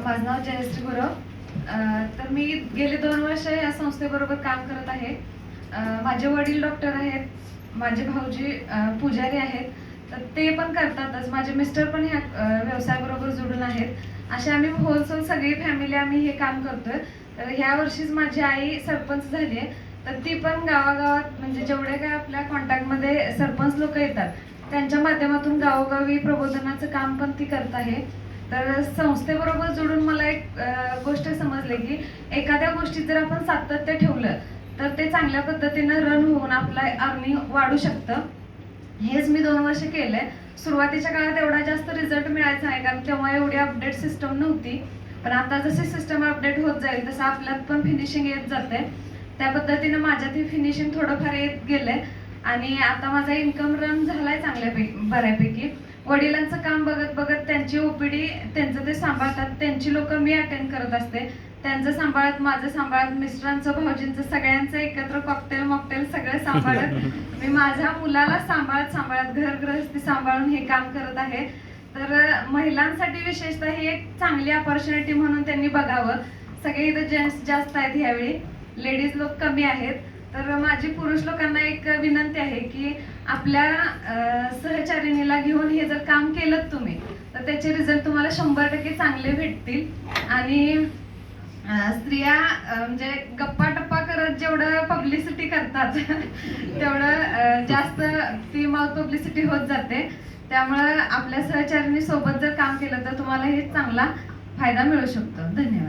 माझं नाव जयश्री गुरव. तर मी गेले 2 वर्ष या संस्थेबरोबर काम करत आहे. माझे वडील डॉक्टर आहेत, माझे भाऊजी पुजारी आहेत, तर ते पण करतातच. माझे मिस्टर पण ह्या व्यवसायाबरोबर जोडून आहेत. असे आम्ही होलसेल सगळी फॅमिली आम्ही हे काम करतोय. तर ह्या वर्षीच माझी आई सरपंच झाली आहे, तर ती पण गावागावात म्हणजे जेवढे काय आपल्या कॉन्टॅक्टमध्ये सरपंच लोक येतात त्यांच्या माध्यमातून गावोगावी प्रबोधनाचं काम पण ती करत आहे. तर संस्थेबरोबर जोडून मला एक गोष्ट समजली की एखाद्या गोष्टीत जर आपण सातत्य ठेवलं तर ते चांगल्या पद्धतीनं रन होऊन आपलं अर्निंग वाढू शकतं. हेच मी 2 वर्ष केलंय. सुरुवातीच्या काळात एवढा जास्त रिझल्ट मिळायचा नाही, कारण तेव्हा एवढी अपडेट सिस्टम नव्हती. पण आता जशी सिस्टम अपडेट होत जाईल तसं आपल्यात पण फिनिशिंग येत जाते. त्या पद्धतीनं माझ्यात ही फिनिशिंग थोडंफार येत गेलंय आणि आता माझा इन्कम रन झालाय चांगल्यापैकी बऱ्यापैकी. वडिलांचं काम बघत बघत त्यांची ओपीडी त्यांचं ते सांभाळतात, त्यांची लोक मी अटेंड करत असते, त्यांचं सांभाळत माझं सांभाळत मिस्टरांचं भाऊजींचं सगळ्यांचं एकत्र कॉकटेल मॉकटेल सगळं सांभाळत मी माझ्या मुलाला सांभाळत घरगृहस्थी सांभाळून हे काम करत आहे. तर महिलांसाठी विशेषतः ही एक चांगली अपॉर्च्युनिटी म्हणून त्यांनी बघावं. सगळे इथं जेंट्स जास्त आहेत, ह्यावेळी लेडीज लोक कमी आहेत. तर माझी पुरुष लोकांना एक विनंती आहे की आपल्या सहचारिणीला घेऊन हे जर काम केलं तुम्ही तर त्याचे रिझल्ट तुम्हाला 100% चांगले भेटतील. आणि स्त्रिया म्हणजे गप्पा टप्पा करत जेवढं पब्लिसिटी करतात तेवढं जास्त ती माउथ पब्लिसिटी होत जाते. त्यामुळं आपल्या सहचारिणी सोबत जर काम केलं तर तुम्हाला हे चांगला फायदा मिळू शकतो. धन्यवाद.